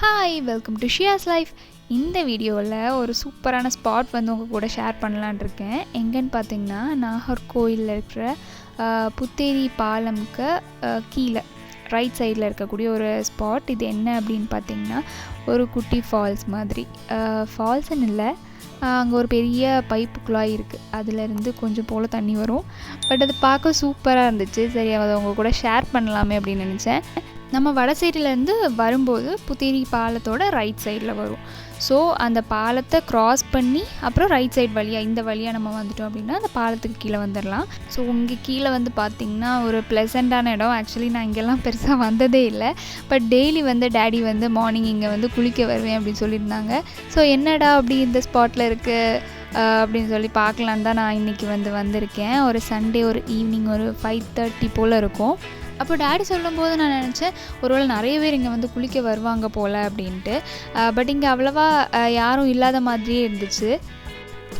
Hi welcome to ShiazLife. இந்த வீடியோவில் ஒரு சூப்பரான ஸ்பாட் வந்து உங்கள் கூட ஷேர் பண்ணலான் இருக்கேன். எங்கன்னு பார்த்தீங்கன்னா நாகர்கோயிலில் இருக்கிற புத்தேரி பாலம்க்கு கீழே ரைட் சைடில் இருக்கக்கூடிய ஒரு ஸ்பாட். இது என்ன அப்படின்னு பார்த்தீங்கன்னா ஒரு குட்டி ஃபால்ஸ் மாதிரி. ஃபால்ஸ்ன்னு இல்லை, அங்கே ஒரு பெரிய பைப்பு குழாய் இருக்குது, அதுலேருந்து கொஞ்சம் போல் தண்ணி வரும். பட் அது பார்க்க சூப்பராக இருந்துச்சு. சரி, அதை உங்கள் கூட ஷேர் பண்ணலாமே அப்படின்னு நினச்சேன். நம்ம வட சைட்லேருந்து வரும்போது புத்தேரி பாலத்தோட ரைட் சைடில் வரும். ஸோ அந்த பாலத்தை க்ராஸ் பண்ணி அப்புறம் ரைட் சைட் வழியாக இந்த வழியாக நம்ம வந்துட்டோம் அப்படின்னா அந்த பாலத்துக்கு கீழே வந்துடலாம். ஸோ உங்கள் கீழே வந்து பார்த்திங்கன்னா ஒரு ப்ளசண்ட்டான இடம். ஆக்சுவலி நான் இங்கெல்லாம் பெருசாக வந்ததே இல்லை. பட் டெய்லி வந்து டேடி வந்து மார்னிங் இங்கே வந்து குளிக்க வருவேன் அப்படின்னு சொல்லியிருந்தாங்க. ஸோ என்னடா அப்படி இந்த ஸ்பாட்டில் இருக்குது அப்படின்னு சொல்லி பார்க்கலான்னு தான் நான் இன்றைக்கி வந்திருக்கேன். ஒரு சண்டே ஒரு ஈவினிங் ஒரு 5:30 போல் இருக்கும். அப்போ டேடி சொல்லும்போது நான் நினச்சேன் ஒருவேளை நிறைய பேர் இங்கே வந்து குளிக்க வருவாங்க போல் அப்படின்ட்டு. பட் இங்கே அவ்வளவா யாரும் இல்லாத மாதிரியே இருந்துச்சு.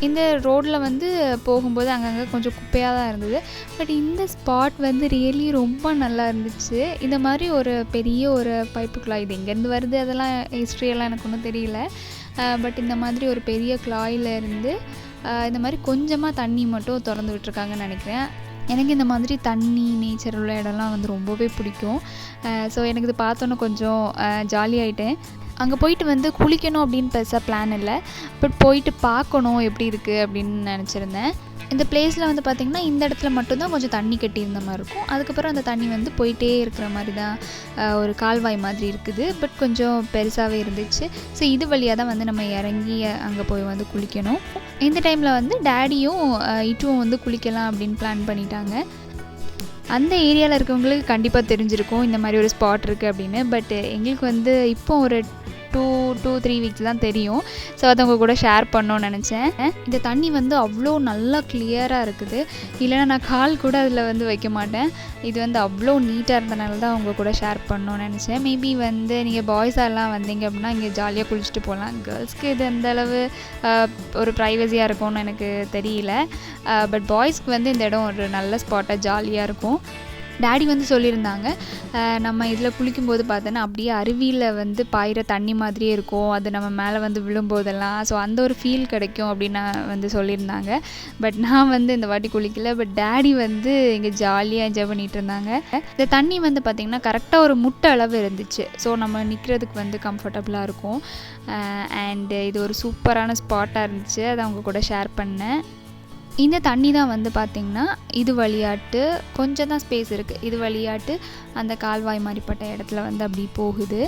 இந்த ரோட்டில் வந்து போகும்போது அங்கங்கே கொஞ்சம் குப்பையாக தான் இருந்தது. பட் இந்த ஸ்பாட் வந்து ரியலி ரொம்ப நல்லா இருந்துச்சு. இந்த மாதிரி ஒரு பெரிய ஒரு பைப்பு குழாய், இது எங்கேருந்து வருது அதெல்லாம் ஹிஸ்ட்ரியெல்லாம் எனக்கு ஒன்றும் தெரியல. பட் இந்த மாதிரி ஒரு பெரிய குழாயில் இருந்து இந்த மாதிரி கொஞ்சமாக தண்ணி மட்டும் திறந்து விட்டுருக்காங்கன்னு நினைக்கிறேன். எனக்கு இந்த மாதிரி தண்ணி நேச்சர் உள்ள இடம்லாம் வந்து ரொம்பவே பிடிக்கும். ஸோ எனக்கு இது பார்த்தோன்னே கொஞ்சம் ஜாலியாகிட்டேன். அங்கே போயிட்டு வந்து குளிக்கணும் அப்படின்னு பெருசாக பிளான் இல்லை. பட் போயிட்டு பார்க்கணும் எப்படி இருக்குது அப்படின்னு நினச்சிருந்தேன். இந்த பிளேஸில் வந்து பார்த்திங்கன்னா இந்த இடத்துல மட்டும்தான் கொஞ்சம் தண்ணி கட்டியிருந்த மாதிரி இருக்கும். அதுக்கப்புறம் அந்த தண்ணி வந்து போயிட்டே இருக்கிற மாதிரி தான் ஒரு கால்வாய் மாதிரி இருக்குது. பட் கொஞ்சம் பெருசாகவே இருந்துச்சு. ஸோ இது வழியாக தான் வந்து நம்ம இறங்கி அங்கே போய் வந்து குளிக்கணும். இந்த டைமில் வந்து டேடியும் இட்டுவும் வந்து குளிக்கலாம் அப்படின்னு பிளான் பண்ணிட்டாங்க. அந்த ஏரியாவில் இருக்கவங்களுக்கு கண்டிப்பாக தெரிஞ்சிருக்கும் இந்த மாதிரி ஒரு ஸ்பாட் இருக்குது அப்படின்னு. பட் எங்களுக்கு வந்து இப்போ ஒரு 2-3 வீக்ஸ் தான் தெரியும். ஸோ அதை உங்கள் கூட ஷேர் பண்ணோன்னு நினச்சேன். இந்த தண்ணி வந்து அவ்வளோ நல்லா கிளியராக இருக்குது. இல்லைனா நான் கால் கூட அதில் வந்து வைக்க மாட்டேன். இது வந்து அவ்வளோ நீட்டாக இருந்தனால தான் உங்கள் கூட ஷேர் பண்ணோன்னு நினச்சேன். மேபி வந்து நீங்கள் பாய்ஸாலாம் வந்தீங்க அப்படின்னா இங்கே ஜாலியாக குளிச்சுட்டு போகலாம். கேர்ள்ஸ்க்கு இது எந்தளவு ஒரு ப்ரைவசியாக இருக்கும்னு எனக்கு தெரியல. பட் பாய்ஸ்க்கு வந்து இந்த இடம் ஒரு நல்ல ஸ்பாட்டாக ஜாலியாக இருக்கும். டேடி வந்து சொல்லியிருந்தாங்க, நம்ம இதில் குளிக்கும்போது பார்த்தோன்னா அப்படியே அருவியில் வந்து பாயிற தண்ணி மாதிரியே இருக்கும், அது நம்ம மேலே வந்து விழும்போதெல்லாம். ஸோ அந்த ஒரு ஃபீல் கிடைக்கும் அப்படின்னு வந்து சொல்லியிருந்தாங்க. பட் நான் வந்து இந்த வாட்டி குளிக்கல. பட் டேடி வந்து இங்கே ஜாலியாக என்ஜாய் பண்ணிகிட்டு இருந்தாங்க. இந்த தண்ணி வந்து பார்த்திங்கன்னா கரெக்டாக ஒரு முட்டை அளவு இருந்துச்சு. ஸோ நம்ம நிற்கிறதுக்கு வந்து கம்ஃபர்டபுளாக இருக்கும். அண்டு இது ஒரு சூப்பரான ஸ்பாட்டாக இருந்துச்சு. அதை அவங்க கூட ஷேர் பண்ணேன். இந்த தண்ணி தான் வந்து பார்த்திங்கன்னா இது வழியாட்டு கொஞ்சம் தான் ஸ்பேஸ் இருக்குது. இது வழியாட்டு அந்த கால்வாய் மாதிரிப்பட்ட இடத்துல வந்து அப்படி போகுது.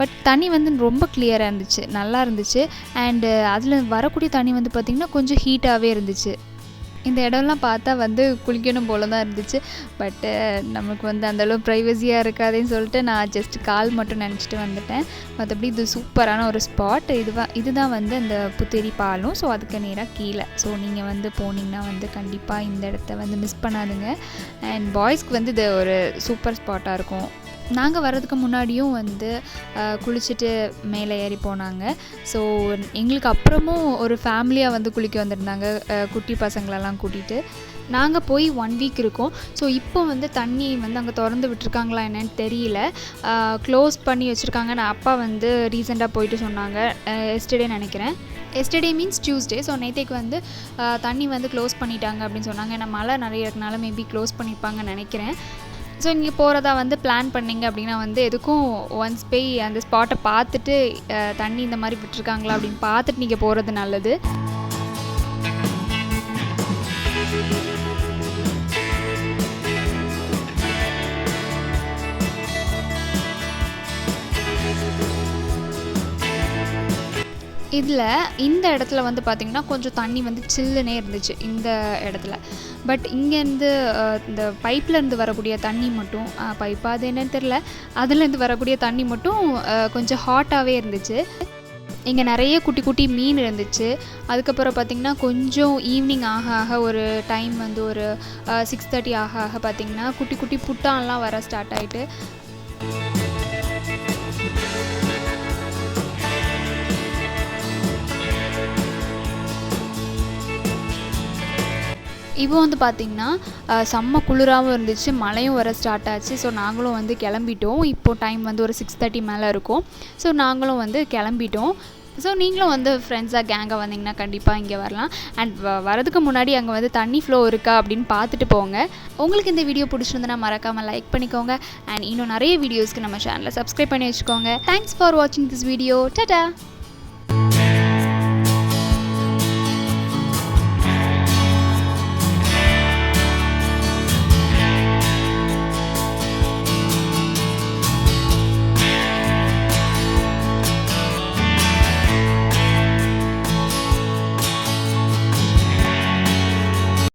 பட் தண்ணி வந்து ரொம்ப கிளியராக இருந்துச்சு, நல்லா இருந்துச்சு. அண்டு அதில் வரக்கூடிய தண்ணி வந்து பார்த்திங்கன்னா கொஞ்சம் ஹீட்டாகவே இருந்துச்சு. இந்த இடம்லாம் பார்த்தா வந்து குளிக்கணும் போல தான் இருந்துச்சு. பட்டு நமக்கு வந்து அந்தளவு ப்ரைவசியாக இருக்காதுன்னு சொல்லிட்டு நான் ஜஸ்ட் கால் மட்டும் நினச்சிட்டு வந்துட்டேன். மற்றபடி இது சூப்பரான ஒரு ஸ்பாட். இதுதான் வந்து அந்த புத்தேரி பாலம். ஸோ அதுக்கு நேராக கீழே. ஸோ நீங்கள் வந்து போனீங்கன்னா வந்து கண்டிப்பாக இந்த இடத்த வந்து மிஸ் பண்ணாதுங்க. அண்ட் பாய்ஸ்க்கு வந்து இது ஒரு சூப்பர் ஸ்பாட்டாக இருக்கும். நாங்கள் வர்றதுக்கு முன்னாடியும் வந்து குளிச்சுட்டு மேலே ஏறி போனாங்க. ஸோ எங்களுக்கு அப்புறமும் ஒரு ஃபேமிலியாக வந்து குளிக்க வந்திருந்தாங்க, குட்டி பசங்களெல்லாம் கூட்டிகிட்டு. நாங்கள் போய் 1 வீக் இருக்கோம். ஸோ இப்போ வந்து தண்ணி வந்து அங்கே திறந்து விட்டுருக்காங்களா என்னன்னு தெரியல, க்ளோஸ் பண்ணி வச்சுருக்காங்க. நான் அப்பா வந்து ரீசெண்டாக போயிட்டு சொன்னாங்க, எஸ்டர்டே நினைக்கிறேன். Yesterday means Tuesday. ஸோ நேற்றுக்கு வந்து தண்ணி வந்து க்ளோஸ் பண்ணிட்டாங்க அப்படின்னு சொன்னாங்க. ஏன்னா மழை நிறைய இருக்கனால மேபி க்ளோஸ் பண்ணியிருப்பாங்கன்னு நினைக்கிறேன். ஸோ இங்கே போகிறதா வந்து பிளான் பண்ணிங்க அப்படின்னா வந்து எதுக்கும் ஒன்ஸ் போய் அந்த ஸ்பாட்டை பார்த்துட்டு தண்ணி இந்த மாதிரி விட்டுருக்காங்களா அப்படின்னு பார்த்துட்டு நீங்கள் போகிறது நல்லது. இதில் இந்த இடத்துல வந்து பார்த்திங்கன்னா கொஞ்சம் தண்ணி வந்து சில்லுனே இருந்துச்சு இந்த இடத்துல. பட் இங்கேருந்து இந்த பைப்லேருந்து வரக்கூடிய தண்ணி மட்டும், பைப்பாக அது என்னன்னு தெரில, அதுலேருந்து வரக்கூடிய தண்ணி மட்டும் கொஞ்சம் ஹாட்டாகவே இருந்துச்சு. இங்கே நிறைய குட்டி குட்டி மீன் இருந்துச்சு. அதுக்கப்புறம் பார்த்திங்கன்னா கொஞ்சம் ஈவினிங் ஆக ஆக ஒரு டைம் வந்து ஒரு 6:30 ஆக ஆக பார்த்திங்கன்னா குட்டி குட்டி புட்டான்லாம் வர ஸ்டார்ட் ஆகிட்டு இப்போ வந்து பார்த்திங்கன்னா செம்ம குளிராகவும் இருந்துச்சு, மழையும் வர ஸ்டார்ட் ஆச்சு. ஸோ நாங்களும் வந்து கிளம்பிட்டோம். இப்போது டைம் வந்து ஒரு 6:30 மேலே இருக்கும். ஸோ நாங்களும் வந்து கிளம்பிட்டோம். ஸோ நீங்களும் வந்து ஃப்ரெண்ட்ஸாக கேங்காக வந்தீங்கன்னா கண்டிப்பாக இங்கே வரலாம். அண்ட் வரதுக்கு முன்னாடி அங்கே வந்து தண்ணி ஃப்ளோ இருக்கா அப்படின்னு பார்த்துட்டு போங்க. உங்களுக்கு இந்த வீடியோ பிடிச்சிருந்தனா மறக்காமல் லைக் பண்ணிக்கோங்க. அண்ட் இன்னும் நிறைய வீடியோஸ்க்கு நம்ம சேனலை சப்ஸ்கிரைப் பண்ணி வச்சுக்கோங்க. தேங்க்ஸ் ஃபார் வாட்சிங் திஸ் வீடியோ. டாடா.